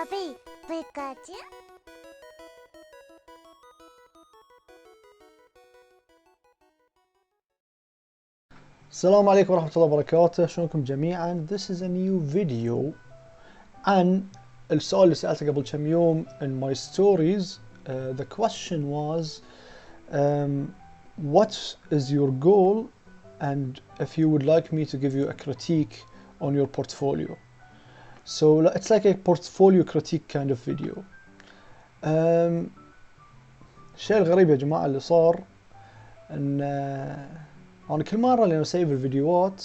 بيكاتي. السلام عليكم ورحمة الله وبركاته، شلونكم جميعا؟ This is a new video عن السؤال اللي سألته قبل كم يوم in my stories. The question was what is your goal and if you would like me to give you a critique on your portfolio. So it's like a portfolio critique kind of video. الشيء الغريب يا جماعة اللي صار ان أنا كل مرة اللي أسيف الفيديوهات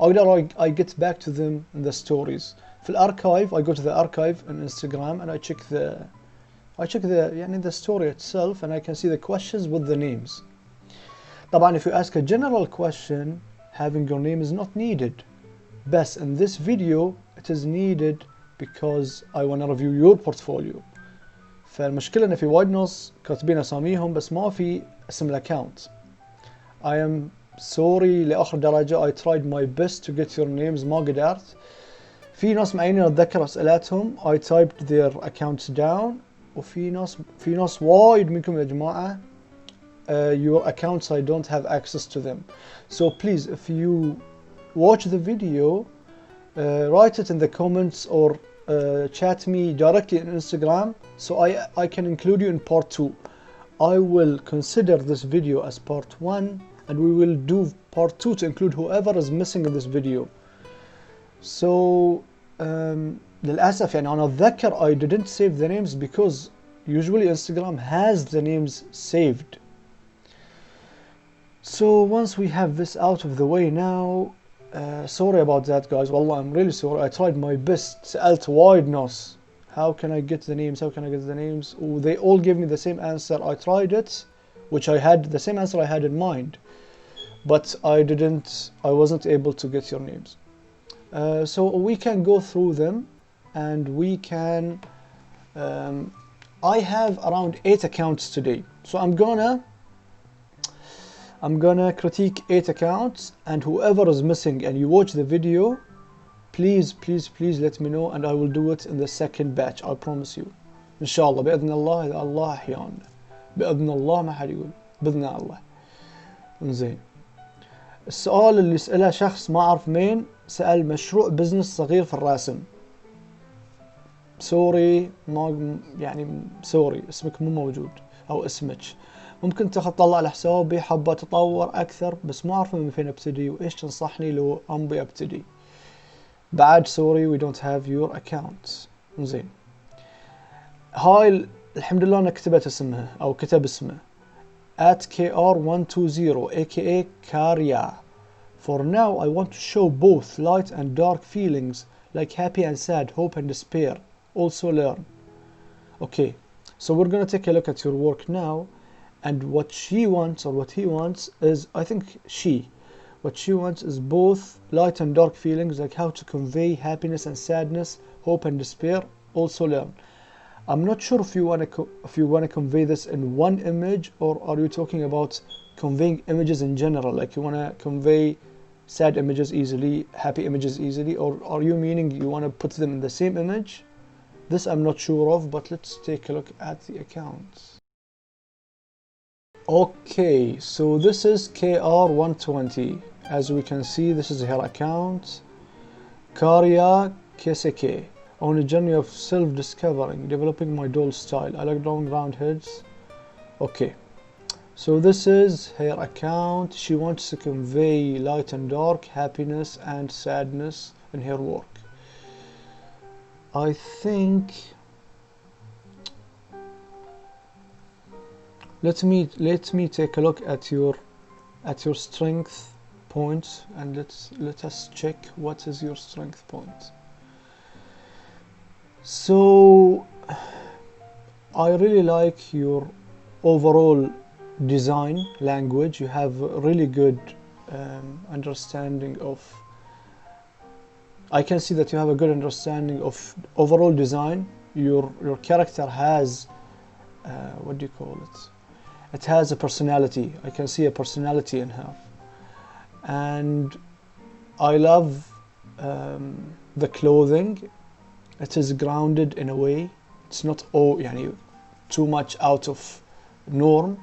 أقدر I get back to them in the stories. في الارchive I go to the archive on Instagram and I check the يعني the story itself and I can see the questions with the names. طبعا if you ask a general question having your name is not needed. But in this video it is needed because I want to review your portfolio. فالمشكلة إن في وايد ناس كاتبين أساميهم بس ما في اسم الأكاونت. I am sorry لآخر درجة. I tried my best to get your names ما قدرت. في ناس معينين أتذكر أسئلتهم I typed their accounts down. وفي ناس وايد منكم يا جماعة your accounts I don't have access to them. So please if you watch the video write it in the comments or chat me directly on Instagram so I can include you in part 2. I will consider this video as part 1 and we will do part 2 to include whoever is missing in this video. So للأسف يعني أنا أتذكر I didn't save the names because usually Instagram has the names saved. So once we have this out of the way now, sorry about that guys, والله I'm really sorry. I tried my best. سألت وايد ناس how can I get the names, how can I get the names, they all gave me the same answer. I tried it, which I had the same answer I had in mind, but I wasn't able to get your names. So we can go through them and we can I have around 8 accounts today, so I'm gonna critique 8 accounts, and whoever is missing and you watch the video, please let me know and I will do it in the second batch. I promise you. إن شاء الله بإذن الله إذا الله أحيانا. بإذن الله ما حد يقول بإذن الله. إنزين. السؤال اللي سأله شخص ما أعرف مين، سأل مشروع بزنس صغير في الرسم. سوري ما يعني سوري اسمك مو موجود أو اسمك. ممكن تطلع على حسابي حابة أتطور أكثر بس ما أعرف من فين أبتدي وإيش تنصحني لو أبي أبتدي. بعد سوري we don't have your account. زين. هاي الحمد لله أنا كتبت اسمها أو كتب اسمه @kr120 aka Karya. For now I want to show both light and dark feelings like happy and sad, hope and despair. Also learn. Okay, so we're gonna take a look at your work now, and what she wants or what he wants is, I think what she wants is both light and dark feelings like how to convey happiness and sadness, hope and despair. Also learn. I'm not sure if you want to convey this in one image or are you talking about conveying images in general, like you want to convey sad images easily, happy images easily, or are you meaning you want to put them in the same image? This I'm not sure of, but let's take a look at the accounts. Okay, so this is KR120. As we can see, this is her account. Karya Keseke. On a journey of self-discovering, developing my doll style. I like drawing round heads. Okay, so this is her account. She wants to convey light and dark, happiness and sadness in her work. I think let me take a look at your strength points and let us check what is your strength point. So I really like your overall design language. You have a really good understanding of, I can see that you have a good understanding of overall design. Your character has what do you call it? It has a personality. I can see a personality in her, and I love the clothing it is grounded in a way. It's not يعني too much out of norm.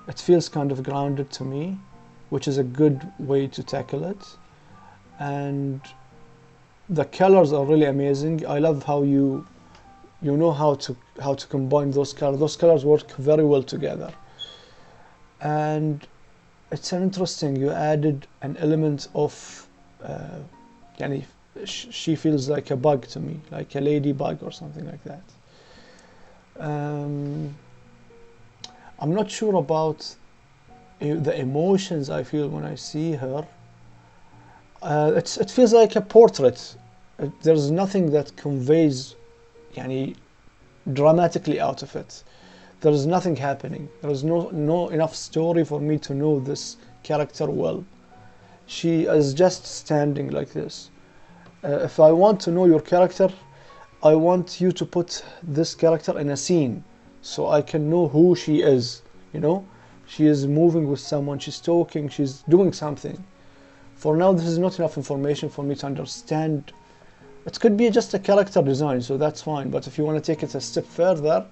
It feels kind of grounded to me, which is a good way to tackle it. And the colors are really amazing. I love how you know how to combine those colors. Those colors work very well together. And it's an interesting, you added an element of يعني she feels like a bug to me, like a ladybug or something like that. I'm not sure about the emotions I feel when I see her. It feels like a portrait. There's nothing that conveys يعني dramatically out of it. There is nothing happening. There is no enough story for me to know this character well. She is just standing like this. If I want to know your character, I want you to put this character in a scene so I can know who she is. You know, she is moving with someone, she's talking, she's doing something. For now, this is not enough information for me to understand. It could be just a character design, so that's fine. But if you want to take it a step further,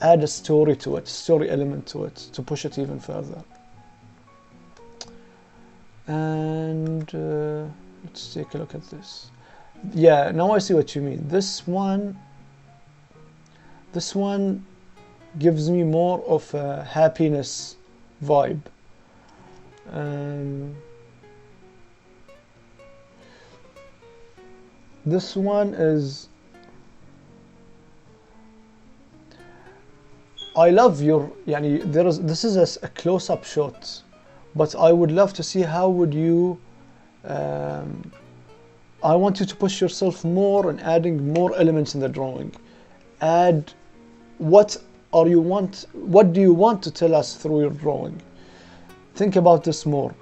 add a story to it, story element to it, to push it even further. And let's take a look at this. Yeah, now I see what you mean. This one gives me more of a happiness vibe. This one is, I love your يعني this is a close-up shot, but I would love to see how would you I want you to push yourself more and adding more elements in the drawing. Add what do you want to tell us through your drawing. Think about this more.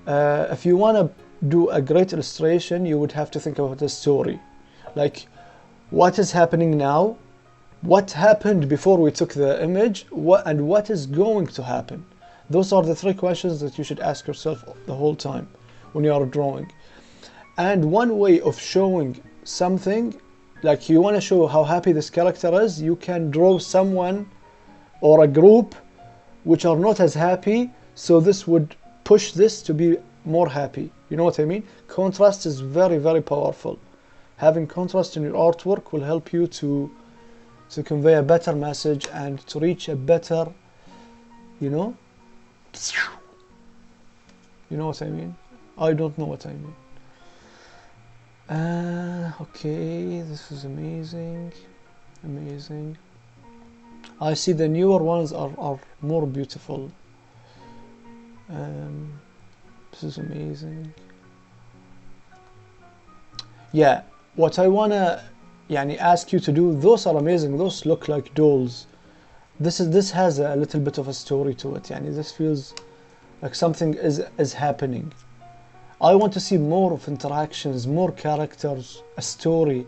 If you want to do a great illustration, you would have to think about the story, like what is happening now, what happened before we took the image, and what is going to happen. Those are the three questions that you should ask yourself the whole time when you are drawing. And one way of showing something, like you want to show how happy this character is, you can draw someone or a group which are not as happy, so this would push this to be more happy. You know what I mean? Contrast is very, very powerful. Having contrast in your artwork will help you to convey a better message and to reach a better, you know what I mean? I don't know what I mean. Okay, this is amazing. I see the newer ones are more beautiful. This is amazing. Yeah, what I wanna ask you to do, those are amazing. Those look like dolls. This has a little bit of a story to it. This feels like something is happening. I want to see more of interactions, more characters, a story.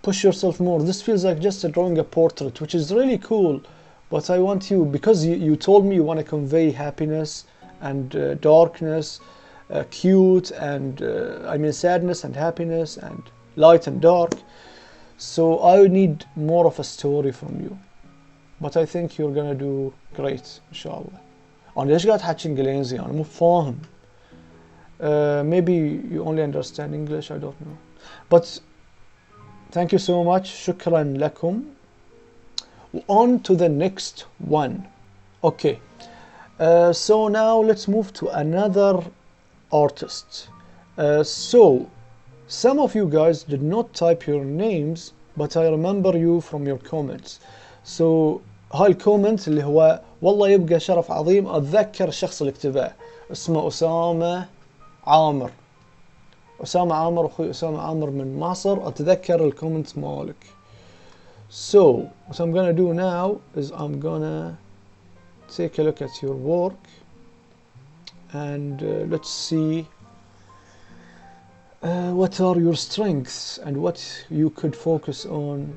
Push yourself more. This feels like just drawing a portrait, which is really cool. But I want you, because you told me you want to convey happiness and darkness, cute and sadness and happiness and light and dark. So I need more of a story from you. But I think you're gonna do great, inshallah. أنا ليش قاعد أحكي إنجليزي؟ أنا مو فاهم. Maybe you only understand English, I don't know. But thank you so much. شكرا لكم. On to the next one. Okay. So now let's move to another artist. So some of you guys did not type your names, but I remember you from your comments. So هاي الكومنت اللي هو والله يبقى شرف عظيم أتذكر الشخص اللي كتبه، اسمه أسامة عامر. أسامة عامر، أخوي أسامة عامر من مصر، أتذكر الكومنت مالك. So what I'm gonna do now is I'm gonna take a look at your work and let's see what are your strengths and what you could focus on.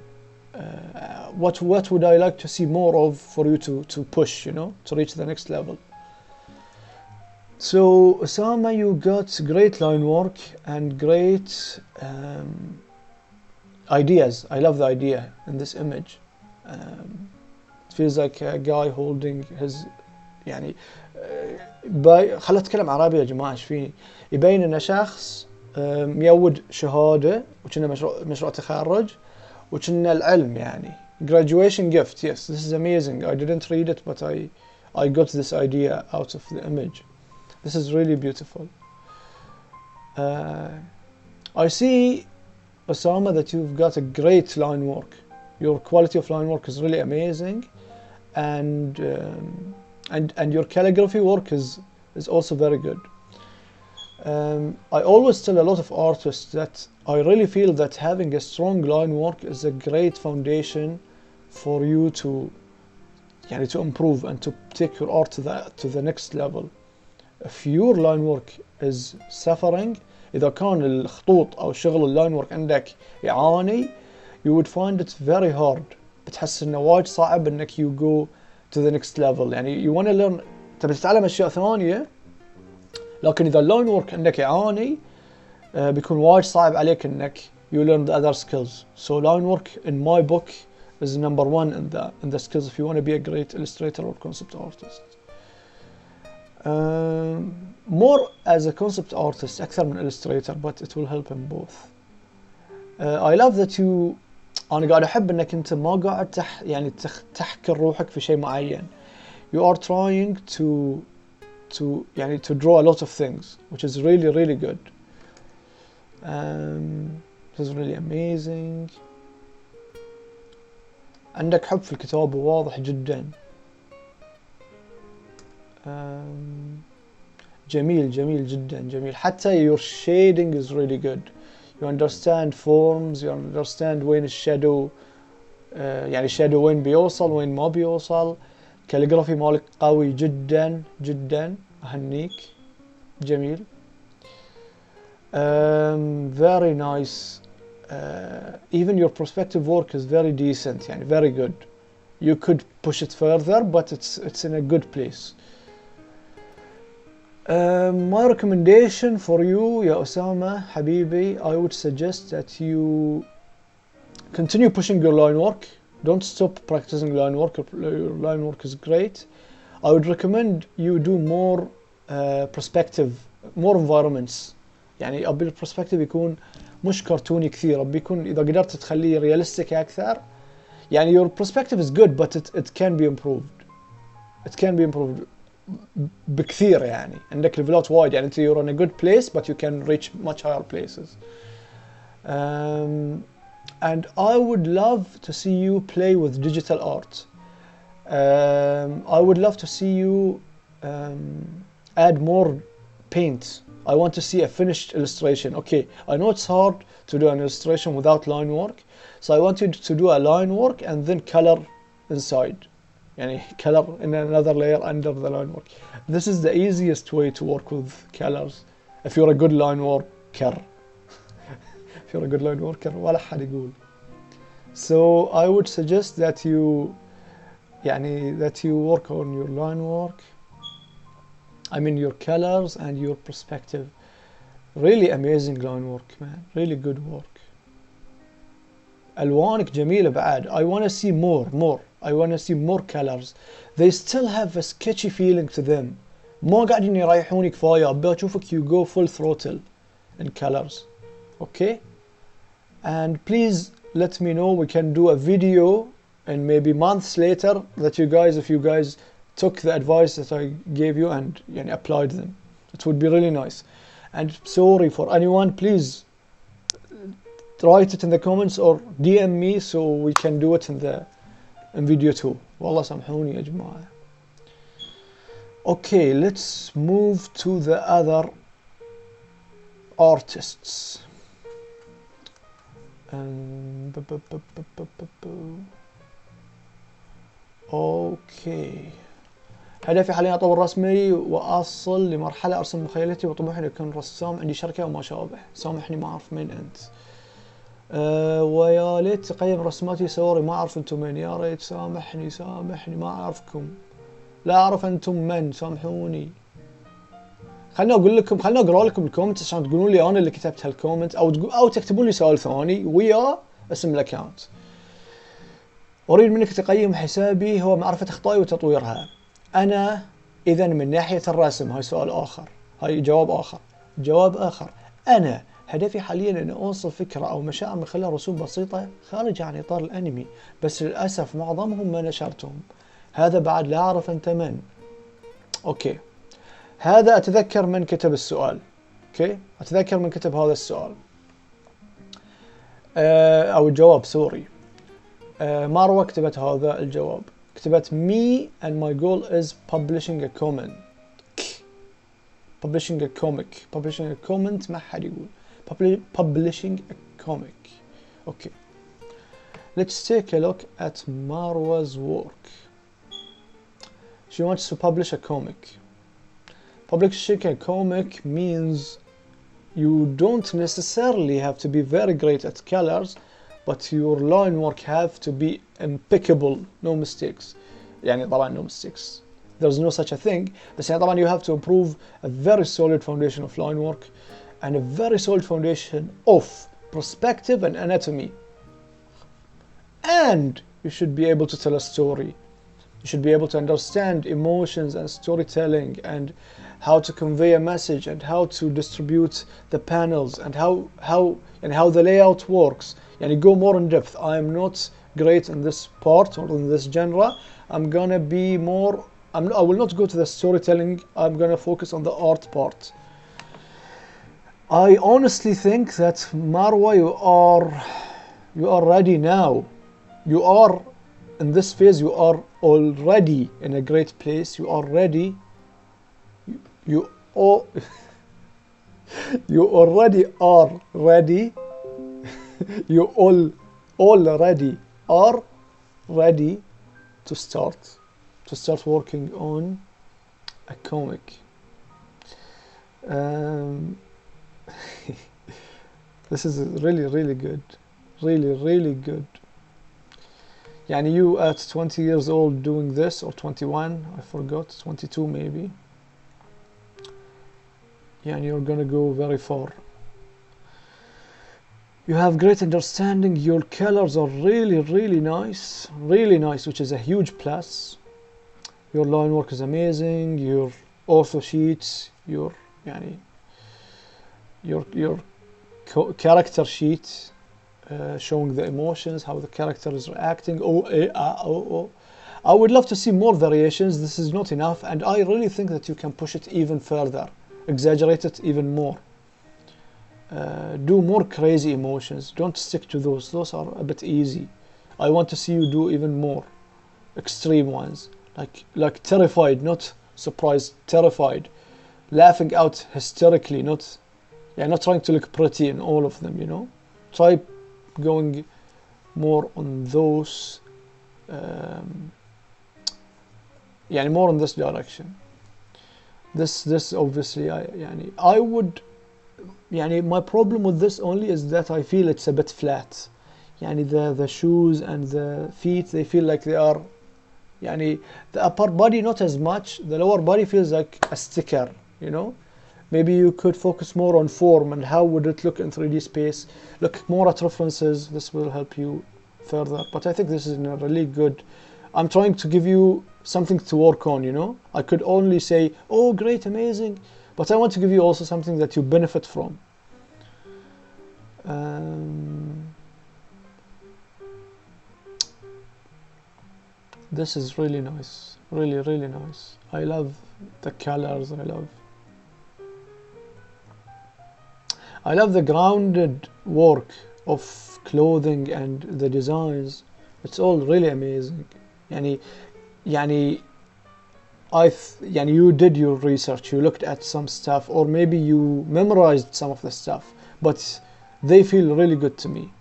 What would I like to see more of for you to push, to reach the next level. So Osama, you got great line work and great ideas. I love the idea in this image. It feels like a guy holding his يعني خلنا اتكلم عربي يا جماعه ايش فيني. يبين انه شخص ميود شهاده وكنا مشروع تخرج وكنا العلم يعني graduation gift. Yes, this is amazing. I didn't read it, but I got this idea out of the image. This is really beautiful. I see, Osama, that you've got a great line work. Your quality of line work is really amazing, and your calligraphy work is also very good. I always tell a lot of artists that I really feel that having a strong line work is a great foundation for you to improve and to take your art to the next level. If your line work is suffering, إذا كان الخطوط أو شغل اللاين ورك عندك يعاني, you would find it very hard. بتحس إنه وايد صعب إنك you go to the next level. يعني you want to learn, تبي تتعلم أشياء ثانية, لكن إذا اللاين ورك عندك يعاني بيكون وايد صعب عليك إنك you learn the other skills. So line work in my book is number one in the skills if you want to be a great illustrator or concept artist. More as a concept artist أكثر من illustrator, but it will help in both. I love that you, أنا قاعد أحب إنك أنت ما قاعد تحكر روحك في شيء معين. You are trying to draw a lot of things, which is really really good. This is really amazing. عندك حب في الكتابة واضح جدا. جميل جدا جميل. حتى your shading is really good. You understand forms, you understand وين الشادو, يعني الشادو وين بيوصل وين ما بيوصل. calligraphy مالك قوي جدا أهنيك. جميل. Very nice. Even your perspective work is very decent, يعني very good. You could push it further, but it's in a good place. My recommendation for you, يا أسامة حبيبي, I would suggest that you continue pushing your line work. Don't stop practicing line work. Your line work is great. I would recommend you do more perspective, more environments. يعني أبي البرسبكتيف يكون مش كرتوني كثير, أبي يكون إذا قدرت تخليه realistic أكثر. يعني your perspective is good, but it can be improved. It can be improved بكثير. يعني عندك ليفلات وايد, يعني أنت you're in a good place, but you can reach much higher places. And I would love to see you play with digital art. I would love to see you add more paint. I want to see a finished illustration. Okay, I know it's hard to do an illustration without line work, so I want you to do a line work and then color inside. يعني color in another layer under the line work. This is the easiest way to work with colors if you're a good line worker. If you're a good line worker, ولا حد يقول. So I would suggest that you work on your line work. I mean your colors and your perspective. Really amazing line work, man. Really good work. ألوانك جميلة بعد. I want to see more. I want to see more colors. They still have a sketchy feeling to them. ما قاعدين يريحوني كفاية. أبي أشوفك you go full throttle in colors. Okay? And please let me know. We can do a video and maybe months later that if you guys took the advice that I gave you and applied them. It would be really nice. And sorry for anyone, please write it in the comments or DM me so we can do it in video too. والله سامحوني يا جماعة. Okay, let's move to the other artists. Okay. هدفي حاليا أطور رسمي وأصل لمرحلة أرسم مخيلتي وطموحي أن أكون رسام عندي شركة وما شابه. سامحني ما أعرف مين أنت. ويا ليت تقيم رسماتي سوري ما أعرف أنتم من. يا ريت سامحني ما أعرفكم. لا أعرف أنتم من, سامحوني. خليني اقول لكم، خليني اقرا لكم الكومنت عشان تقولون لي انا اللي كتبت هالكومنت، او تكتبون لي سؤال ثاني ويا اسم الاكونت. اريد منك تقييم حسابي هو معرفة اخطائي وتطويرها. انا اذا من ناحية الرسم، هاي سؤال اخر، هاي جواب اخر. جواب اخر، انا هدفي حاليا ان اوصل فكرة او مشاعر من خلال رسوم بسيطة خارج عن اطار الانمي، بس للاسف معظمهم ما نشرتهم. هذا بعد لا اعرف انت من. اوكي، هذا اتذكر من كتب السؤال. اوكي، اتذكر من كتب هذا السؤال او الجواب، سوري. مروة كتبت هذا الجواب، كتبت me and my goal is publishing a comment. publishing a comic. publishing a comment ما حد يقول publishing a comic. okay, let's take a look at Marwa's work. She wants to publish a comic. Publishing a comic means you don't necessarily have to be very great at colors, but your line work have to be impeccable, no mistakes. يعني طبعا no mistakes, there's no such a thing, بس يعني طبعا you have to improve a very solid foundation of line work and a very solid foundation of perspective and anatomy. And you should be able to tell a story. You should be able to understand emotions and storytelling and how to convey a message and how to distribute the panels and how the layout works. Yani go more in depth. I am not great in this part or in this genre. I'm gonna be more, I will not go to the storytelling. I'm gonna focus on the art part. I honestly think that Marwa, you are ready now. You are in this phase. You are already in a great place. You are ready. You already are ready. You already are ready to start working on a comic. This is really good, really good. Yani you at 20 years old doing this, or 21, I forgot, 22 maybe. Yani you're gonna go very far. You have great understanding. Your colors are really nice, which is a huge plus. Your line work is amazing. Your ortho sheets, your character sheet, showing the emotions, how the character is reacting. I would love to see more variations. This is not enough, and I really think that you can push it even further, exaggerate it even more. Do more crazy emotions. Don't stick to those are a bit easy. I want to see you do even more extreme ones, like terrified, not surprised, terrified, laughing out hysterically, not trying to look pretty in all of them, you know. Try going more on those, more in this direction. This obviously, I would, my problem with this only is that I feel it's a bit flat. The shoes and the feet, they feel like they are, the upper body not as much, the lower body feels like a sticker, you know. Maybe you could focus more on form and how would it look in 3D space. Look more at references. This will help you further. But I think this is a really good. I'm trying to give you something to work on, you know. I could only say, oh, great, amazing. But I want to give you also something that you benefit from. This is really nice. Really nice. I love the colors. I love the grounded work of clothing and the designs. It's all really amazing. You did your research, you looked at some stuff, or maybe you memorized some of the stuff, but they feel really good to me.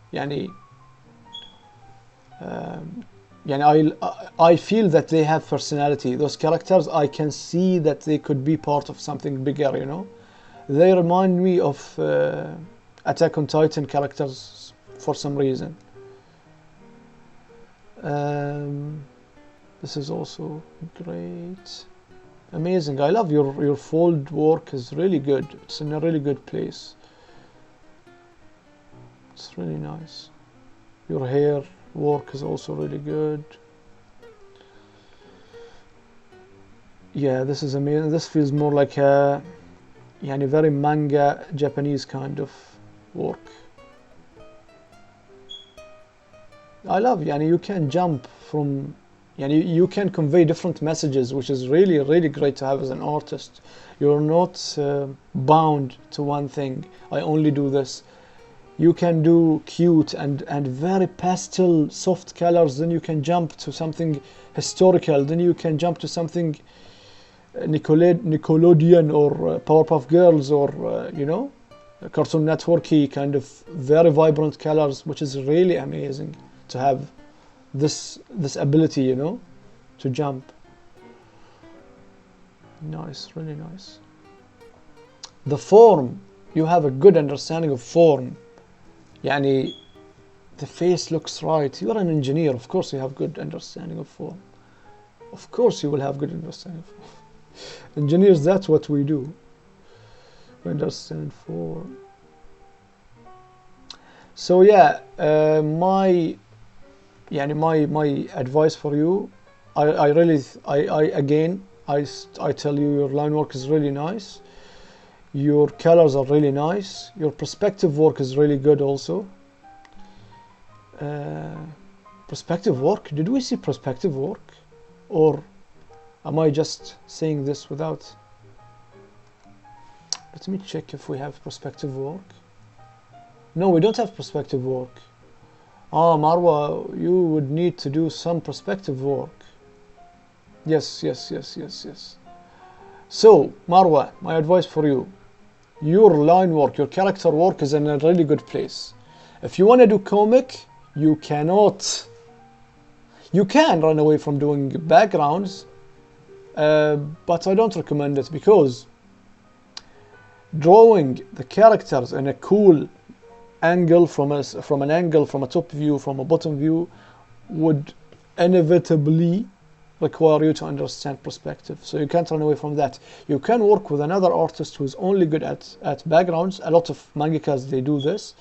I feel that they have personality. Those characters, I can see that they could be part of something bigger, you know. They remind me of Attack on Titan characters for some reason. This is also great. amazing. I love your fold work is really good. It's in a really good place. It's really nice. Your hair work is also really good. Yeah, this is amazing. This feels more like a very manga Japanese kind of work. I love you can jump from you can convey different messages, which is really, really great to have as an artist. You're not bound to one thing. I only do this. You can do cute and very pastel soft colors, then you can jump to something historical, then you can jump to something Nickelodeon or Powerpuff Girls or Cartoon Network-y kind of very vibrant colors, which is really amazing to have this ability, to jump. Nice, really nice. The form, you have a good understanding of form. The face looks right. You're an engineer, of course you have good understanding of form. Of course you will have good understanding of form. Engineers, that's what we do. We understand form. So yeah, my advice for you, I tell you, your line work is really nice. Your colors are really nice. Your perspective work is really good also. Perspective work? Did we see perspective work? Or am I just saying this without? Let me check if we have perspective work. No, we don't have perspective work. Ah, Marwa, you would need to do some perspective work. Yes. So, Marwa, my advice for you, your line work, your character work is in a really good place. If you want to do comic, you can run away from doing backgrounds, but I don't recommend it, because drawing the characters in a cool angle, from a top view, from a bottom view, would inevitably require you to understand perspective. So you can't run away from that. You can work with another artist who's only good at backgrounds. A lot of mangakas, they do this,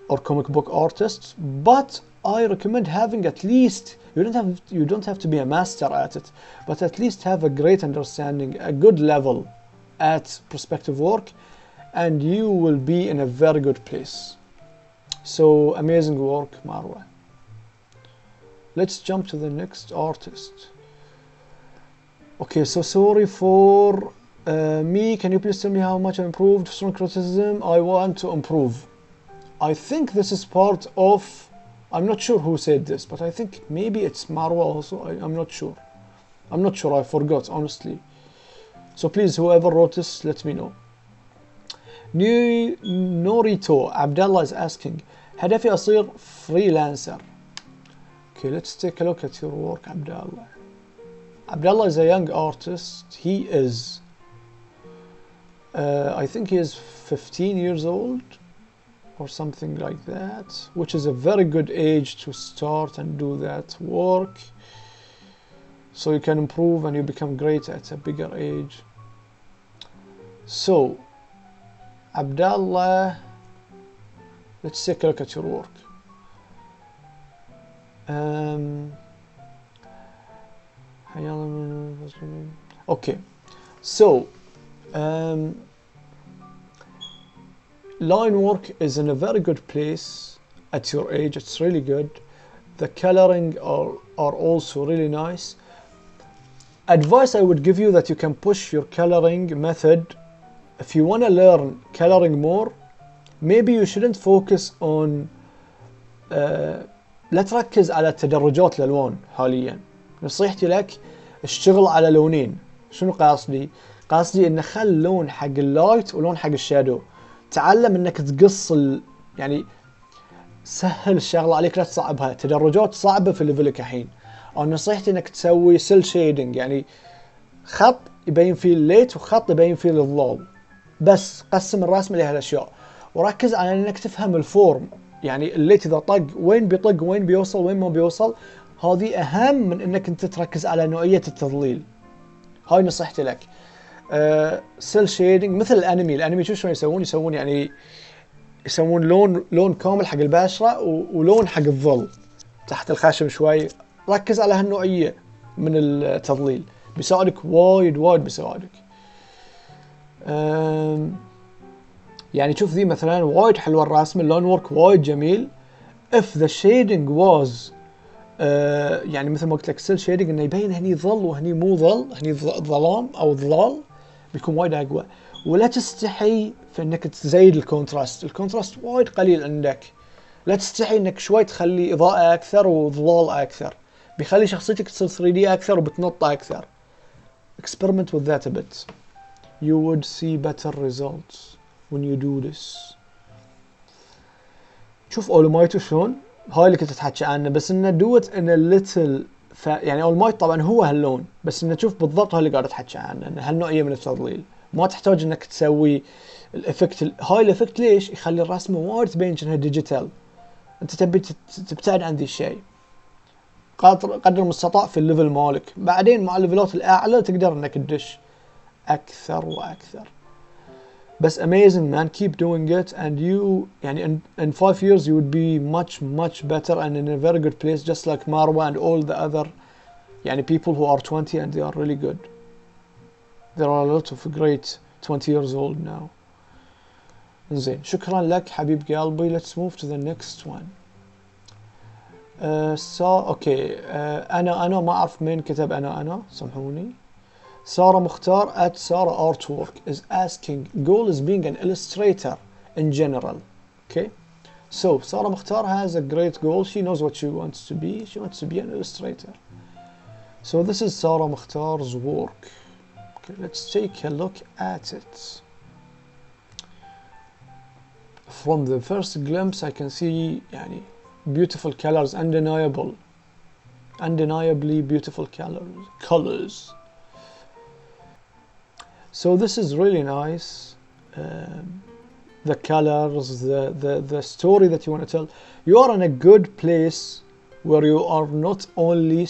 or comic book artists, but I recommend having at least, you don't have to be a master at it, but at least have a great understanding, a good level at perspective work, and you will be in a very good place. So amazing work, Marwa. Let's jump to the next artist. Okay, so sorry for me. Can you please tell me how much I improved? Strong criticism. I want to improve. I think this is part of, I'm not sure who said this, but I think maybe it's Marwa also. I'm not sure. I forgot, honestly. So please, whoever wrote this, let me know. Norito Abdallah is asking, هدفي أصير freelancer. Okay, let's take a look at your work, Abdallah. Abdallah is a young artist. He is, I think he is 15 years old or something like that, which is a very good age to start and do that work. So you can improve and you become great at a bigger age. So, Abdallah, let's take a look at your work. Okay, so line work is in a very good place at your age. It's really good. The coloring are also really nice. Advice I would give you that you can push your coloring method. If you want to learn coloring more, maybe you shouldn't focus on لا تركز على تدرجات الألوان حاليا. نصيحتي لك اشتغل على لونين. شنو قاصدي؟ قاصدي ان خل لون حق اللايت ولون حق الشادو. تعلم انك تقص سهل الشغله عليك، لا تصعبها. تدرجات صعبه في ليفلك الحين. او نصيحتي انك تسوي سيل شيدنج، خط يبين فيه الليت وخط يبين فيه الظلال. بس قسم الرسمه لهالاشياء وركز على انك تفهم الفورم. الليت اذا طق وين بيطق، وين بيوصل، وين ما بيوصل. هذه اهم من انك انت تركز على نوعيه التظليل. هاي نصيحتي لك. سيل شيدنج مثل الانمي شو شلون يسوون يعني يسوون لون كامل حق البشرة ولون حق الظل تحت الخشم شوي. ركز على هالنوعية من التظليل بيساعدك وايد بيساعدك. يعني شوف ذي مثلا وايد حلوة الرسم، اللون ورك وايد جميل. if the shading was يعني مثل ما قلت لك سيل شيدنج انه يبين هني ظل وهني مو ظل، هني ظلام او ظلال، بيكون وايد اقوى. ولا تستحي في انك تزيد الكونتراست وايد قليل عندك. لا تستحي انك شوي تخلي اضاءة اكثر وظلال اكثر، بيخلي شخصيتك تصير 3D اكثر وبتنط اكثر. experiment with that a bit. You would see better results when you do this. شوف اولمايتو شلون، هاي اللي كنت اتحكي عنه، بس انه do it in a little يعني اولمايت طبعا هو هاللون، بس انه تشوف بالضبط هاي اللي قاعد اتحكي عنه، انه هالنوعية من التظليل. ما تحتاج انك تسوي الافكت هاي الافكت. ليش؟ يخلي الرسمة وايد تبين انها ديجيتال. انت تبي تبتعد عن ذي الشيء قدر المستطاع في الليفل مالك. بعدين مع الليفلات الاعلى تقدر انك تدش اكثر واكثر. بس amazing man, keep doing it and you يعني in 5 years you would be much better and in a very good place just like Marwa and all the other يعني people who are 20 and they are really good. There are a lot of great 20 years old now. زين، شكرا لك حبيب قلبي. Let's move to the next one. اوكي انا ما اعرف مين كتب انا سامحوني. سارة مختار at Sarah Artwork is asking goal is being an illustrator in general. Okay, so Sarah Mukhtar has a great goal. She knows what she wants to be. She wants to be an illustrator. So this is Sarah Mukhtar's work. Okay, let's take a look at it. From the first glimpse I can see يعني beautiful colors, undeniably beautiful colors. So this is really nice. The colors, the story that you want to tell. You are in a good place where you are not only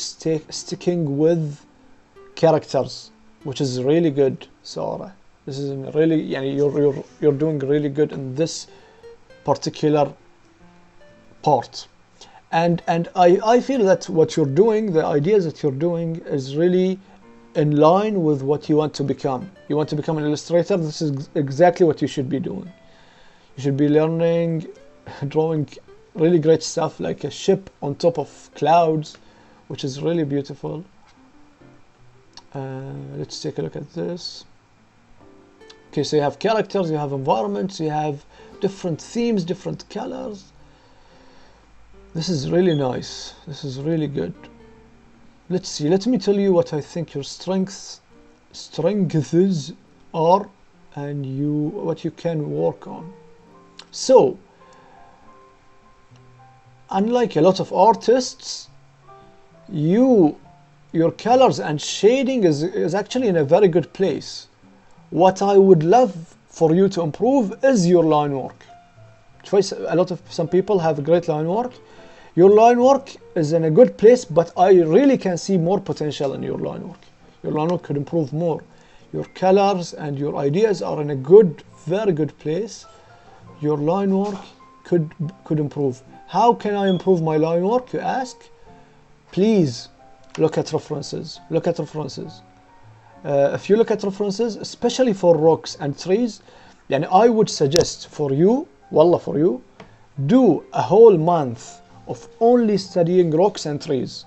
sticking with characters, which is really good, Sarah. This is really يعني you're doing really good in this particular part. And I feel that what you're doing, the ideas that you're doing is really in line with what you want to become. You want to become an illustrator. This is exactly what you should be doing. You should be learning, drawing really great stuff like a ship on top of clouds, which is really beautiful. Let's take a look at this. Okay, so you have characters, you have environments, you have different themes, different colors. This is really nice. This is really good. Let's see. Let me tell you what I think your strengths are and what you can work on. So, unlike a lot of artists, your colors and shading is actually in a very good place. What I would love for you to improve is your line work. Some people have great line work. Your line work is in a good place, but I really can see more potential in your line work. Your line work could improve more. Your colors and your ideas are in a very good place. Your line work could improve. How can I improve my line work, you ask? Please look at references. If you look at references, especially for rocks and trees, then I would suggest for you, do a whole month of only studying rocks and trees.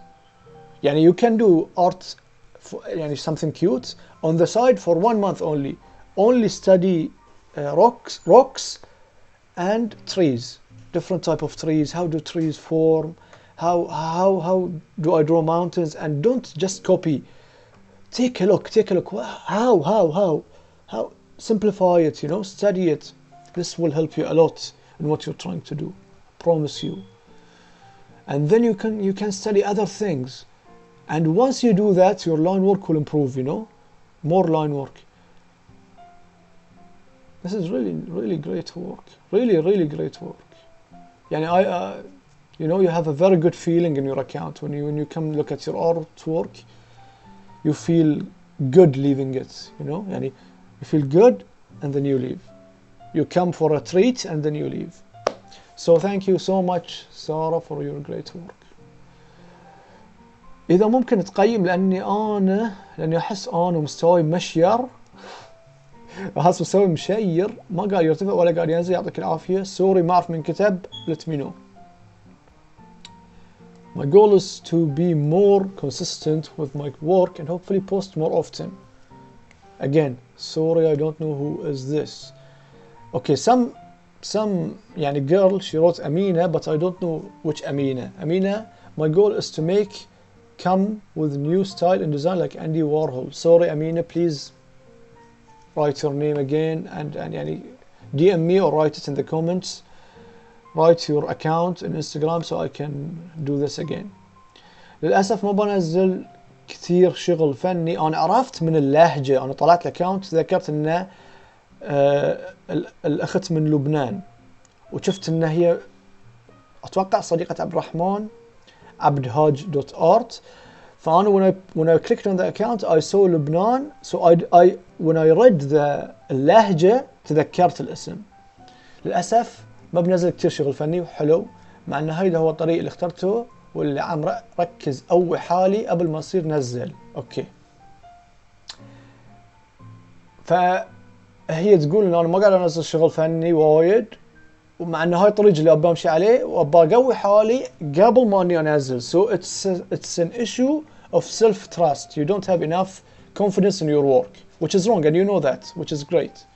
يعني you can do art, يعني something cute on the side for 1 month only. Only study rocks and trees. Different type of trees. How do trees form? How do I draw mountains? And don't just copy. Take a look. How simplify it, you know, study it. This will help you a lot in what you're trying to do. Promise you. And then you can study other things. And once you do that, your line work will improve, you know, more line work. This is really great work. Really great work. Yani you know, you have a very good feeling in your account when you come look at your artwork. You feel good leaving it, you know, يعني you feel good and then you leave, you come for a treat and then you leave. So thank you so much Sarah for your great work. إذا ممكن تقيم لأني أحس أنا مستواي مشير، أحس مستواي مشير، ما قاعد يرتفع ولا قاعد ينزل، يعطيك العافية. سوري ما أعرف من كتب، let me know. My goal is to be more consistent with my work and hopefully post more often. Again, sorry I don't know who is this. Okay, some يعني girl, she wrote Amina, but I don't know which Amina. Amina, my goal is to come with new style and design like Andy Warhol. Sorry Amina, please write your name again and يعني DM me or write it in the comments. Write your account in Instagram so I can do this again. للأسف ما بنزل كثير شغل فني. أنا عرفت من اللهجة، أنا طلعت الأكاونت ذكرت إنه الأخت من لبنان، وشفت إنه هي أتوقع صديقة عبد الرحمن abdhaj.art. فأنا when I clicked on the account I saw لبنان, so I when I read اللهجة تذكرت الاسم. للأسف ما بنزل كتير شغل فني وحلو، مع ان هيدا هو الطريق اللي اخترته واللي عم ركز قوي حالي قبل ما يصير نزل. اوكي، فهي تقول ان انا ما قاعد انزل شغل فني وايد، ومع ان هاي الطريق اللي ابى امشي عليه وابى اقوي حالي قبل ما اني انزل. So it's an issue of self trust. You don't have enough confidence in your work, which is wrong and you know that, which is great.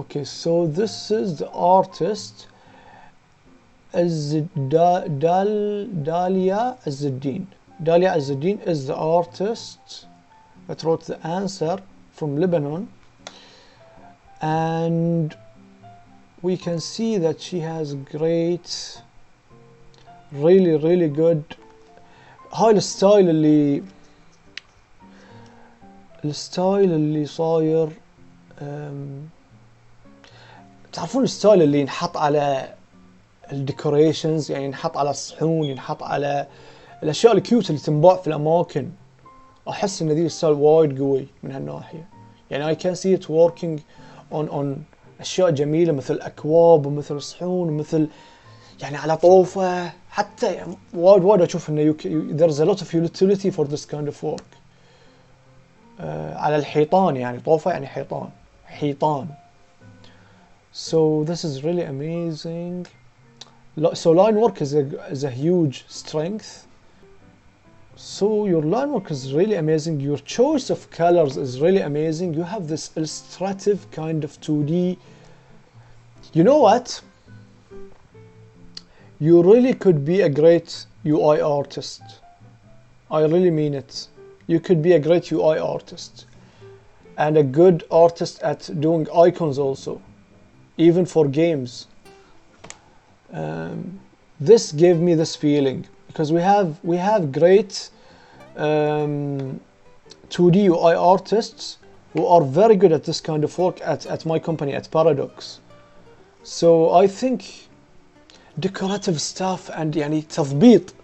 Okay, so this is the artist Dalia Azzeddin. Dalia Azzeddin is the artist that wrote the answer from Lebanon, and we can see that she has great, really good. هاي الستايل اللي صاير، تعرفون الستايل اللي ينحط على الديكوريشنز، يعني ينحط على الصحون، ينحط على الاشياء الكيوت اللي تنباع في الاماكن. احس ان ذي الستايل وايد قوي من هالناحيه، يعني I can see it working on اشياء جميله مثل اكواب ومثل صحون ومثل يعني على طوفه، حتى يعني وايد اشوف انه there's a lot of utility for this kind of work. على الحيطان، يعني طوفه يعني حيطان. So this is really amazing. So line work is a huge strength. So your line work is really amazing. Your choice of colors is really amazing. You have this illustrative kind of 2D. You know what? You really could be a great UI artist. I really mean it. You could be a great UI artist and a good artist at doing icons also, even for games. This gave me this feeling because we have great 2D UI artists who are very good at this kind of work at my company at Paradox. So I think decorative stuff and يعني تضبيط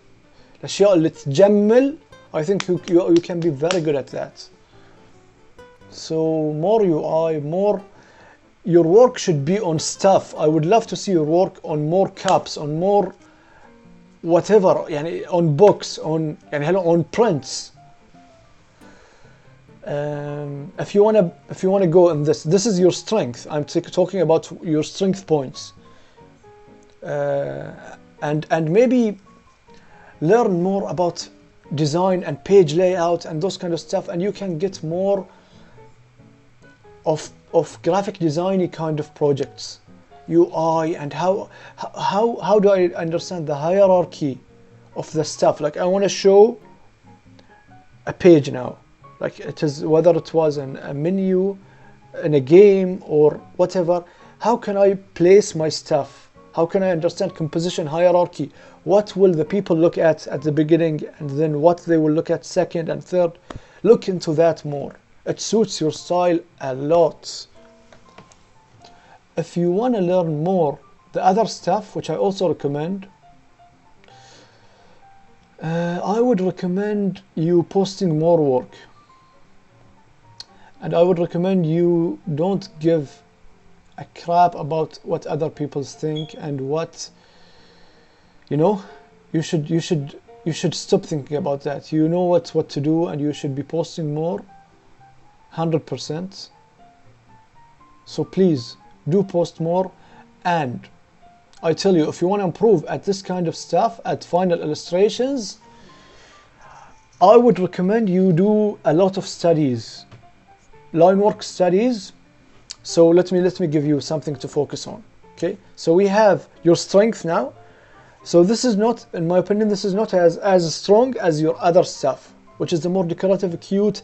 الأشياء اللي تجمل, I think you can be very good at that. So more UI, more. Your work should be on stuff. I would love to see your work on more cups, on more whatever, يعني on books, on يعني hello, on prints. If you wanna go in this is your strength. I'm talking about your strength points. And maybe learn more about design and page layout and those kind of stuff, and you can get more of graphic designy kind of projects, UI, and how do I understand the hierarchy of the stuff. Like I want to show a page now, like it is, whether it was a menu in a game or whatever. How can I place my stuff? How can I understand composition hierarchy? What will the people look at the beginning, and then what they will look at second and third? Look into that more. It suits your style a lot. If you want to learn more the other stuff, which I also recommend, I would recommend you posting more work. And I would recommend you don't give a crap about what other people think and what, you know, you should stop thinking about that. You know what to do, and you should be posting more, 100%. So please do post more. And I tell you, if you want to improve at this kind of stuff, at final illustrations, I would recommend you do a lot of studies, line work studies. So let me give you something to focus on. Okay, so we have your strength now. So this is not, in my opinion, this is not as strong as your other stuff, which is the more decorative, cute,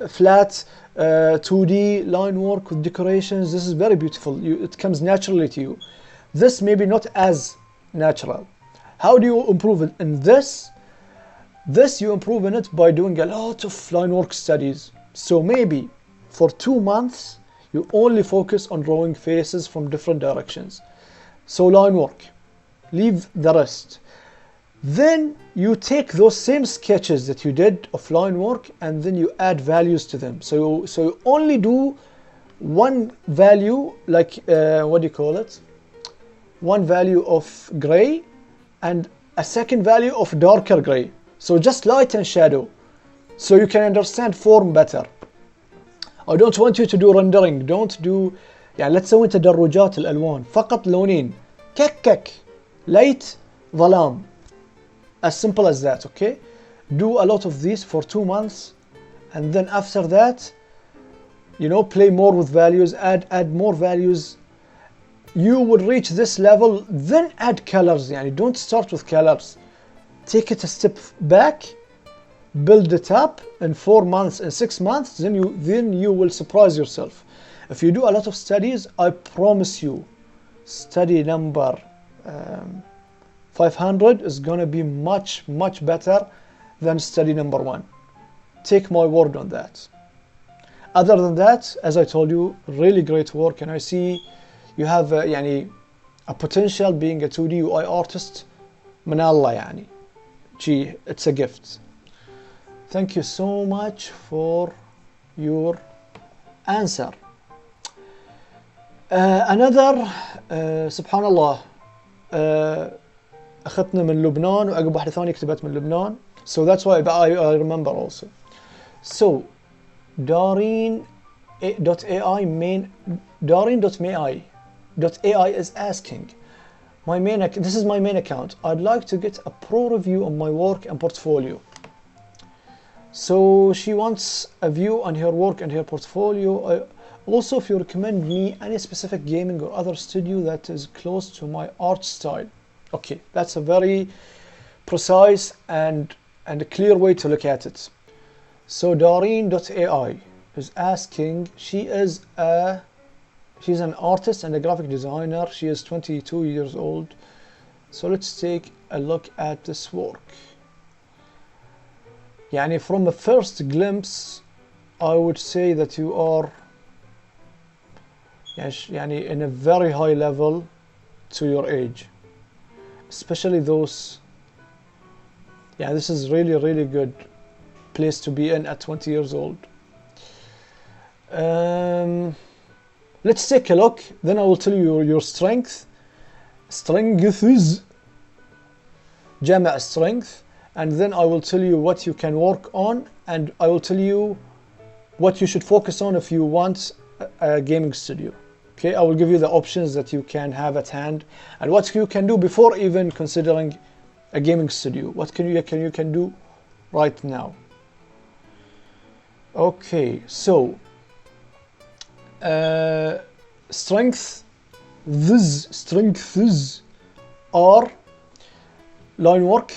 flat, 2D line work with decorations. This is very beautiful. It comes naturally to you. This maybe not as natural. How do you improve it in this? This you improve in it by doing a lot of line work studies. So maybe for 2 months, you only focus on drawing faces from different directions. So line work, leave the rest. Then you take those same sketches that you did of line work and then you add values to them. So you only do one value, like what do you call it? One value of gray and a second value of darker gray. So just light and shadow, so you can understand form better. I don't want you to do rendering. Don't do يعني لا تسوي تدرجات الألوان، فقط لونين، كك light ظلام. As simple as that. Okay, do a lot of these for 2 months, and then after that, you know, play more with values, add more values. You would reach this level, then add colors. يعني don't start with colors. Take it a step back, build it up in 4 months and 6 months, then you will surprise yourself. If you do a lot of studies, I promise you, study number 500 is gonna be much better than study number 1. Take my word on that. Other than that, as I told you, really great work, and I see you have يعني a potential being a 2D UI artist. من الله يعني. Gee, it's a gift. Thank you so much for your answer. Another سبحان الله أخذتنا من لبنان وعقب واحدة ثانية كتبت من لبنان. So that's why I remember also. So Dareen.ai Dareen.ai is asking, this is my main account. I'd like to get a pro review on my work and portfolio. So she wants a view on her work and her portfolio. Also, if you recommend me any specific gaming or other studio that is close to my art style. Okay, that's a very precise and a clear way to look at it. So Dareen.ai is asking, she's an artist and a graphic designer. She is 22 years old. So let's take a look at this work. يعني from a first glimpse, I would say that you are يعني in a very high level to your age, especially those. Yeah, this is really good place to be in at 20 years old. Let's take a look, then I will tell you your strengths, جمع strength, and then I will tell you what you can work on, and I will tell you what you should focus on if you want a gaming studio. Okay, I will give you the options that you can have at hand and what you can do before even considering a gaming studio. What you can do right now. Okay, so strengths are line work,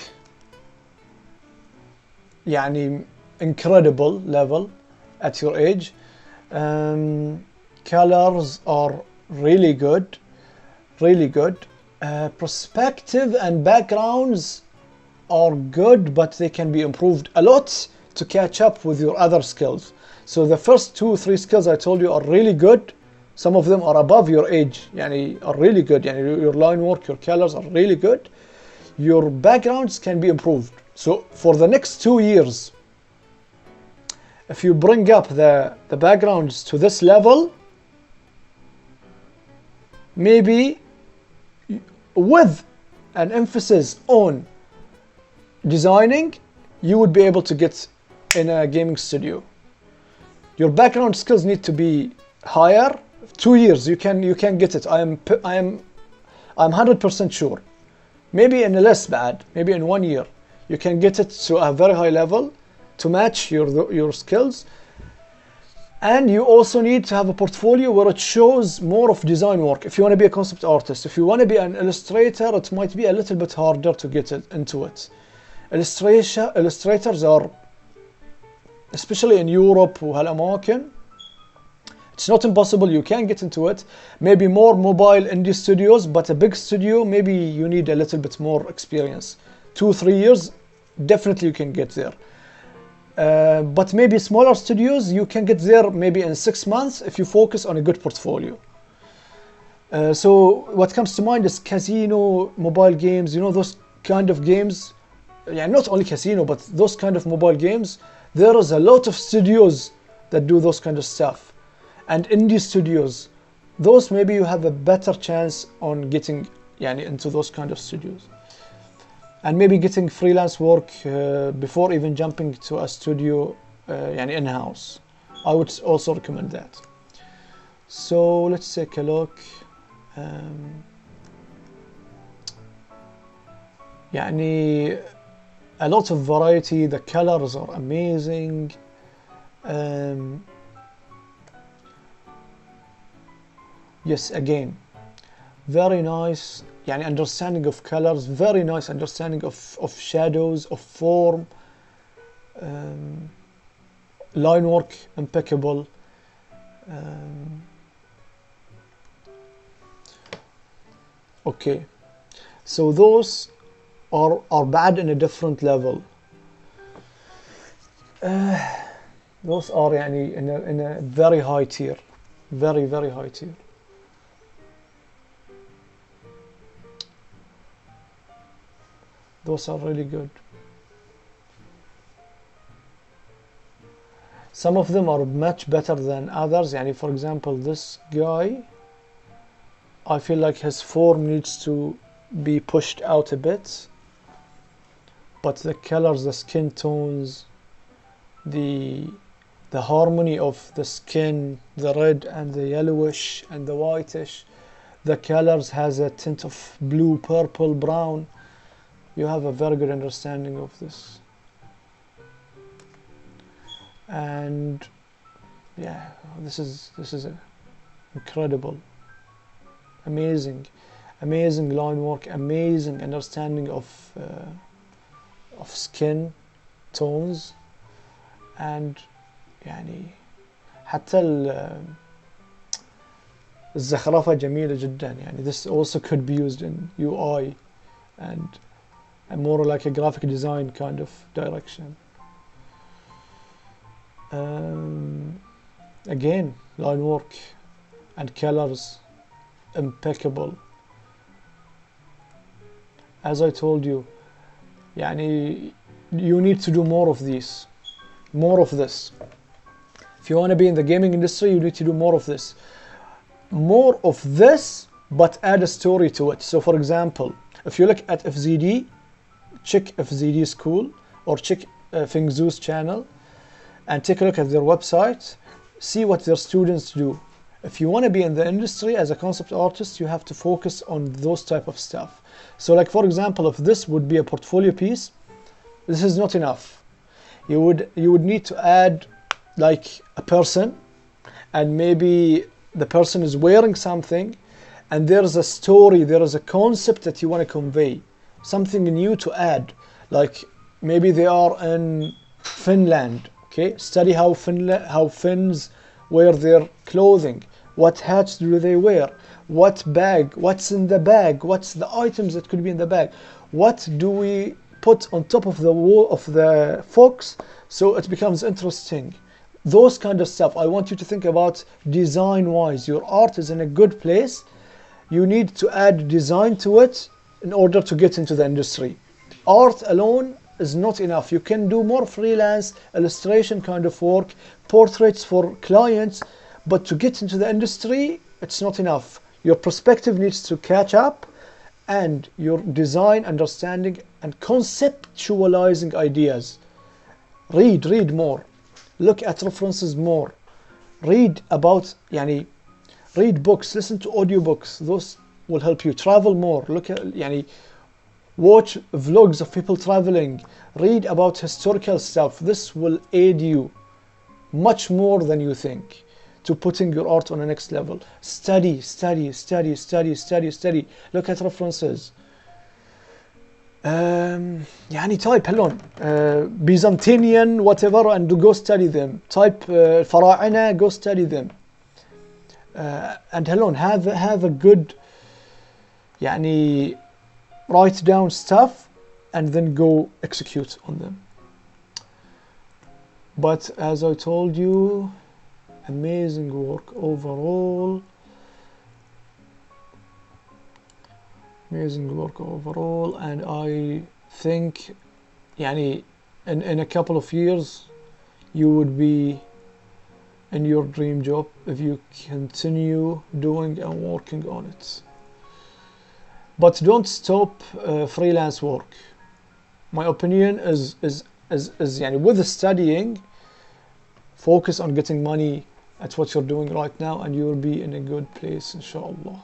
يعني incredible level at your age. Colors are really good. Perspective and backgrounds are good, but they can be improved a lot to catch up with your other skills. So the first 2-3 skills I told you are really good. Some of them are above your age, يعني are really good. يعني your line work, your colors are really good. Your backgrounds can be improved. So for the next 2 years, if you bring up the backgrounds to this level, maybe with an emphasis on designing, you would be able to get in a gaming studio. Your background skills need to be higher. 2 years you can get it. I'm 100% sure. Maybe in less bad, maybe in 1 year you can get it to a very high level to match your skills. And you also need to have a portfolio where it shows more of design work. If you want to be a concept artist, if you want to be an illustrator, it might be a little bit harder to get into it. Illustrators are, especially in Europe وهالأماكن, it's not impossible, you can get into it. Maybe more mobile indie studios, but a big studio, maybe you need a little bit more experience. 2-3 years, definitely you can get there. But maybe smaller studios, you can get there maybe in 6 months if you focus on a good portfolio. So what comes to mind is casino, mobile games, you know, those kind of games. Yeah, not only casino, but those kind of mobile games. There is a lot of studios that do those kind of stuff. And indie studios, those maybe you have a better chance on getting into those kind of studios. And maybe getting freelance work before even jumping to a studio in-house. I would also recommend that. So let's take a look. A lot of variety, the colors are amazing. Yes, again, very nice. Understanding of colors, very nice understanding of shadows, of form, line work, impeccable. Okay, so those are bad in a different level. Those are in a very high tier, very high tier. Those are really good. Some of them are much better than others. For example, this guy, I feel like his form needs to be pushed out a bit, but the colors, the skin tones, the harmony of the skin, the red and the yellowish and the whitish, the colors has a tint of blue, purple, brown. You have a very good understanding of this. And yeah, this is incredible, amazing line work, amazing understanding of skin tones. And حتى الزخرفة جميلة جدا. This also could be used in UI and more like a graphic design kind of direction. Again, line work and colors, impeccable. As I told you, you need to do more of these, more of this. If you want to be in the gaming industry, you need to do more of this. More of this, but add a story to it. So for example, if you look at FZD, check FZD School or check Fengzu's channel and take a look at their website, see what their students do. If you want to be in the industry as a concept artist, you have to focus on those type of stuff. So like for example, if this would be a portfolio piece, this is not enough. You would need to add like a person, and maybe the person is wearing something and there's a story, there is a concept that you want to convey, something new to add. Like maybe they are in Finland, okay, study how Finns wear their clothing, what hats do they wear, what bag, what's in the bag, what's the items that could be in the bag, what do we put on top of the wall of the fox so it becomes interesting. Those kind of stuff. I want you to think about design wise. Your art is in a good place, you need to add design to it in order to get into the industry. Art alone is not enough. You can do more freelance illustration kind of work, portraits for clients, but to get into the industry, it's not enough. Your perspective needs to catch up, and your design understanding and conceptualizing ideas. Read more, look at references more, read about read books, listen to audiobooks, those will help you. Travel more, look at watch vlogs of people traveling, read about historical stuff. This will aid you much more than you think to putting your art on the next level. Study, look at references. Type هلون Byzantinian whatever and go study them. Type فراعنة, go study them. And هلون have a good write down stuff and then go execute on them. But as I told you, amazing work overall. Amazing work overall, and I think in a couple of years you would be in your dream job if you continue doing and working on it. But don't stop freelance work. My opinion is with the studying, focus on getting money at what you're doing right now, and you will be in a good place, inshallah.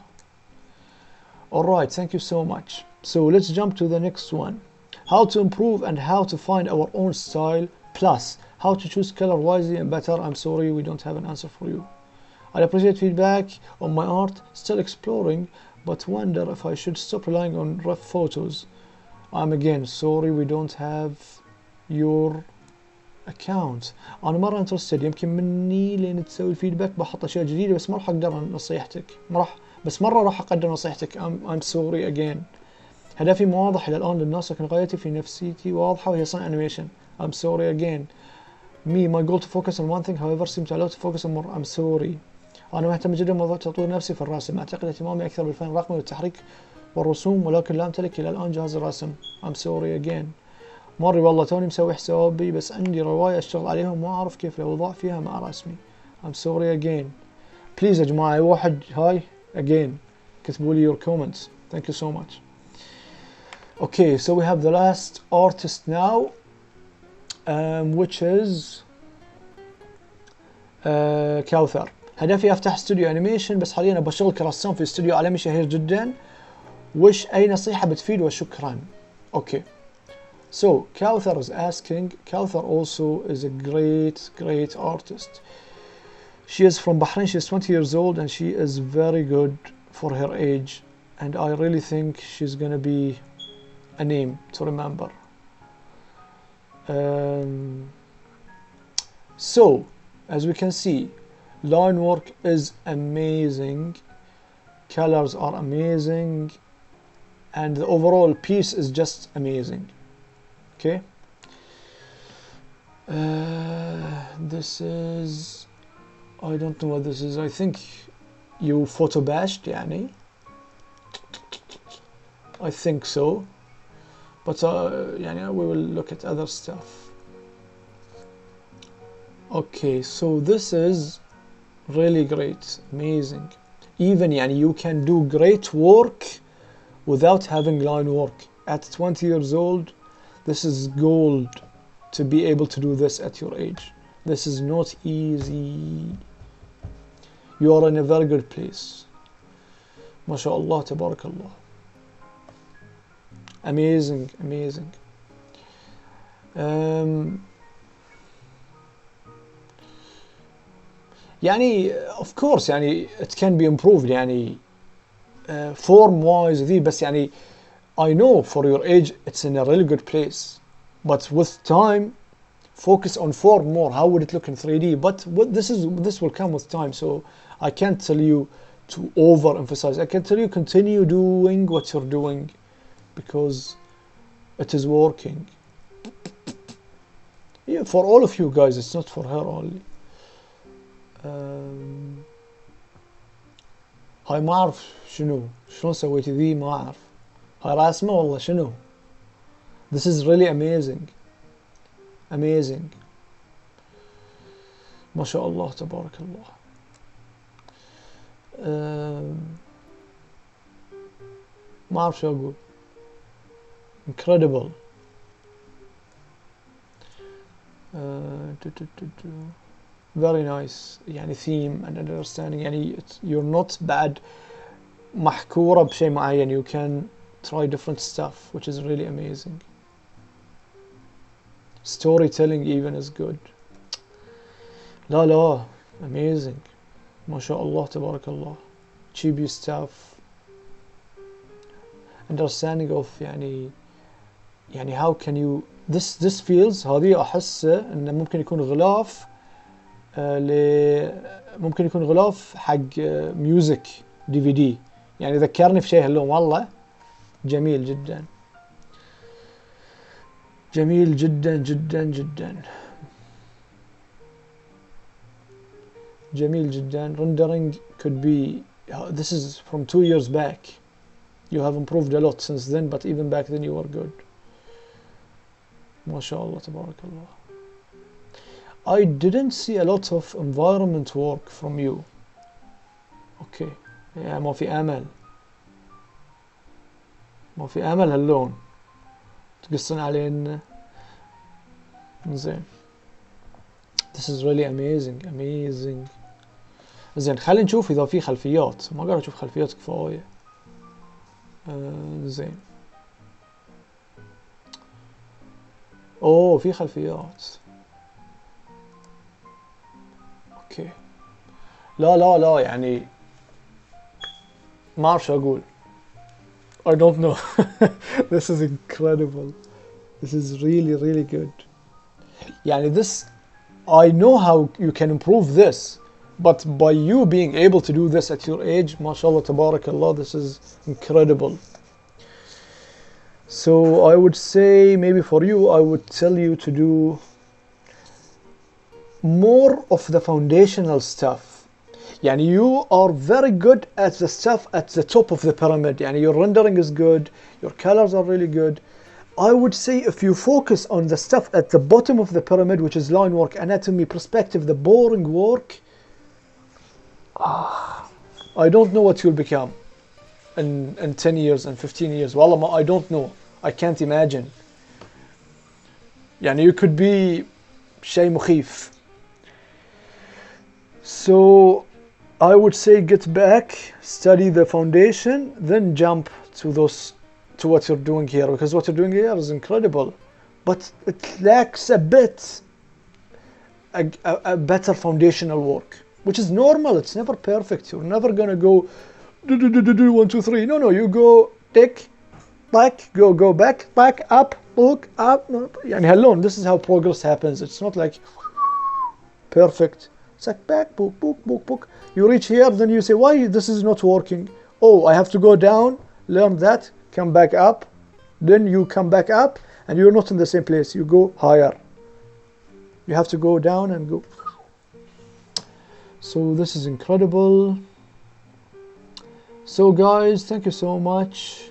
Alright, thank you so much. So let's jump to the next one. How to improve and how to find our own style, plus how to choose color wisely and better. I'm sorry, we don't have an answer for you. I appreciate feedback on my art, still exploring, but wonder if I should stop relying on rough photos. I'm again sorry we don't have your account. أنا مرة انترستد، يمكن مني لين تسوي الفيدباك بحط أشياء جديدة، بس ما راح أقدر نصيحتك، بس مرة راح أقدر نصيحتك. I'm sorry again. هدفي مو واضح إلى الآن للناس، لكن غايتي في نفسيتي واضحة وهي صنع أنيميشن. I'm sorry again. My goal to focus on one thing, however seems to allow to focus on more. I'm sorry. أنا مهتم جدا بموضوع تطوير نفسي في الرسم. أعتقد اهتمامي أكثر بالفن الرقمي والتحريك والرسوم، ولكن لا أمتلك إلى الآن جهاز الرسم. I'm sorry again. مري والله توني مسوي حسابي، بس عندي رواية أشتغل عليها وما أعرف كيف الأوضاع فيها مع رسمي. I'm sorry again. Please يا جماعة واحد هاي again كتبوا لي your comments. Thank you so much. Okay, so we have the last artist now, which is كوثر. هدفي أفتح استوديو أنيميشن، بس حاليا بشتغل كرسام في استوديو عالمي شهير جدا. وش أي نصيحة بتفيد؟ وشكرا. Okay. So Kawthar is asking. Kawthar also is a great artist. She is from Bahrain. She is 20 years old and she is very good for her age, and I really think she's gonna be a name to remember. So as we can see, line work is amazing, colors are amazing, and the overall piece is just amazing. Okay, this is, I don't know what this is. I think you photobashed يعني. I think so, but يعني we will look at other stuff. Okay, so this is really great, amazing. Even يعني you can do great work without having line work. At 20 years old, this is gold to be able to do this at your age. This is not easy. You are in a very good place. MashaAllah, tabarakallah. Amazing, amazing. يعني of course يعني it can be improved يعني form wise ذي، بس يعني I know for your age it's in a really good place, but with time focus on form more. How would it look in 3D? But this will come with time, so I can't tell you to overemphasize. I can tell you continue doing what you're doing because it is working. Yeah, for all of you guys, it's not for her only. هاي ما أعرف شنو، شلون سويتي ذي ما أعرف. هاي راسمة والله شنو؟ This is really amazing. Amazing. ما شاء الله تبارك الله. ما أعرف شو أقول. Incredible. Very nice. يعني theme and understanding. يعني you're not بعد محكورة بشيء معين. You can try different stuff, which is really amazing. Storytelling even is good. لا amazing. ما شاء الله تبارك الله. chibi stuff. Understanding of يعني how can you this feels هذه أحسه إنه ممكن يكون غلاف ممكن يكون غلاف حق ميوزك DVD. يعني ذكرني في شيء هاللون والله جميل جدا. جميل جدا جدا جدا. جميل جدا. Rendering could be this is from 2 years back. You have improved a lot since then, but even back then you were good. ما شاء الله تبارك الله. I didn't see a lot of environment work from you. Okay. يعني ما في أمل. ما في أمل هاللون. تقصون علينا. زين. This is really amazing. Amazing. زين خلينا نشوف إذا في خلفيات. ما قاعد أشوف خلفيات كفاية. زين. أوه في خلفيات. أوكي. لا يعني ما أعرف شو أقول. I don't know. This is incredible. This is really good. يعني this I know how you can improve this, but by you being able to do this at your age, mashallah tabarakallah, this is incredible. So I would say maybe for you, I would tell you to do more of the foundational stuff. يعني you are very good at the stuff at the top of the pyramid. يعني your rendering is good, your colors are really good. I would say if you focus on the stuff at the bottom of the pyramid, which is line work, anatomy, perspective, the boring work, I don't know what you'll become in 10 years and 15 years. Wallah, I don't know. I can't imagine. يعني you could be شيء مخيف. So I would say get back, study the foundation, then jump to what you're doing here, because what you're doing here is incredible, but it lacks a bit a better foundational work, which is normal. It's never perfect. You're never gonna go do 1 2 3. No, you go tick back, go back up, look up. يعني هاللون. This is how progress happens. It's not like perfect. It's like back, book. You reach here, then you say, why this is not working? Oh, I have to go down, learn that, come back up, then you come back up, and you're not in the same place. You go higher. You have to go down and go. So this is incredible. So guys, thank you so much.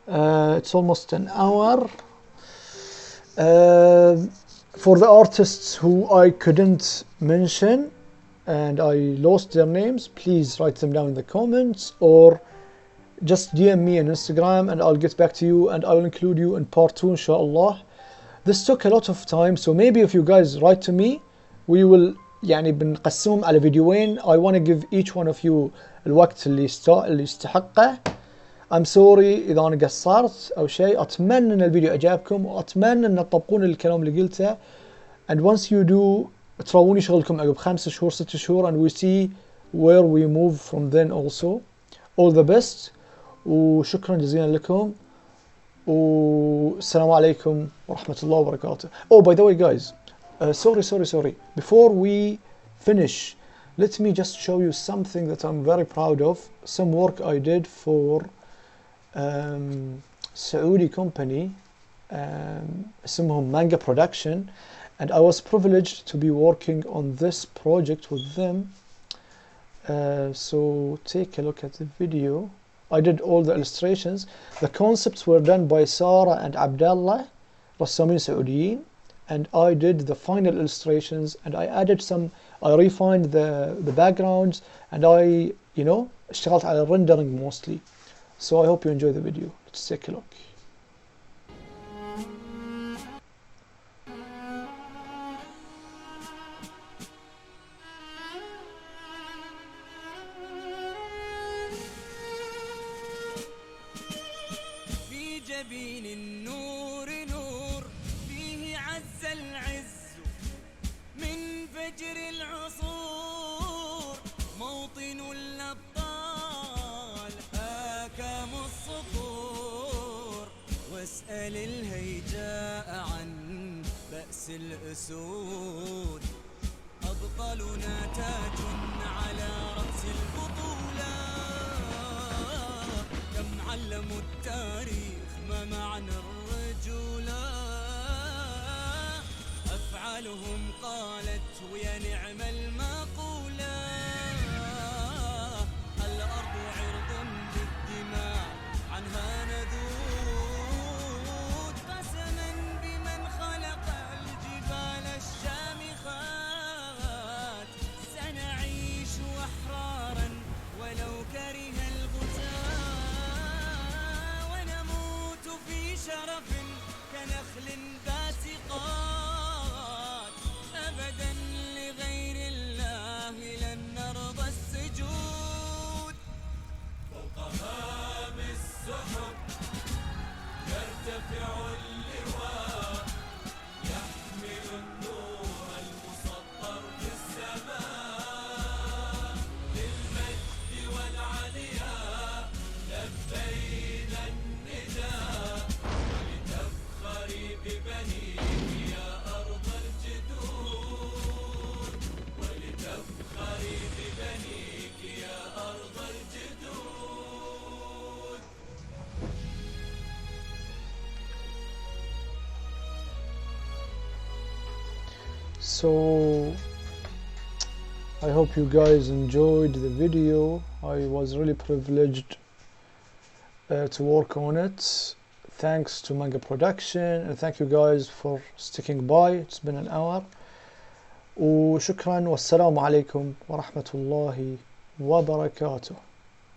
It's almost an hour. For the artists who I couldn't mention and I lost their names, please write them down in the comments or just DM me on Instagram and I'll get back to you and I'll include you in part 2 inshallah. This took a lot of time, so maybe if you guys write to me, we will يعني بنقسمهم على فيديوين. I want to give each one of you الوقت اللي يستحقه. I'm sorry إذا أنا قصرت أو شيء. أتمنى أن الفيديو أعجبكم وأتمنى أن تطبقون الكلام اللي قلته. And once you do, تراوني شغلكم عقب 5 شهور 6 شهور and we see where we move from then also. All the best وشكرا جزيلا لكم والسلام عليكم ورحمة الله وبركاته. Oh, by the way guys, sorry. Before we finish, let me just show you something that I'm very proud of. Some work I did for Saudi company اسمهم Manga Production, and I was privileged to be working on this project with them. So take a look at the video. I did all the illustrations. The concepts were done by Sarah and Abdallah, رسامين سعوديين, and I did the final illustrations, and I added some, I refined the backgrounds, and I, you know, اشتغلت على rendering mostly. So I hope you enjoy the video. Let's take a look. في جبين النور نور، فيه عز العز من فجر العصور، موطن الأبطال حاكم الصخور، واسأل الهيجاء عن بأس الأسود، أبطالنا تاج على رأس البطولة، كم علموا التاريخ ما معنى الرجولة، أفعالهم قالت ويا نعم المقولة، الأرض عرض بالدماء عنها نذود، قسما بمن خلق الجبال الشامخات، سنعيش أحرارا ولو كره الغزاة، ونموت في شرف كنخل باسقات، أبدا لغير الله لن نرضى السجود. فوق هام السحب يرتفع اللواء، يحمل النور المسطر في السماء، للمجد والعلياء لبينا النداء، ولتفخري ببنيك يا أرض الجدود، ولتفخري ببنيك يا أرض الجدود. So I hope you guys enjoyed the video. I was really privileged to work on it. Thanks to Manga Production, and thank you guys for sticking by. It's been an hour. وشكرا والسلام عليكم ورحمة الله وبركاته.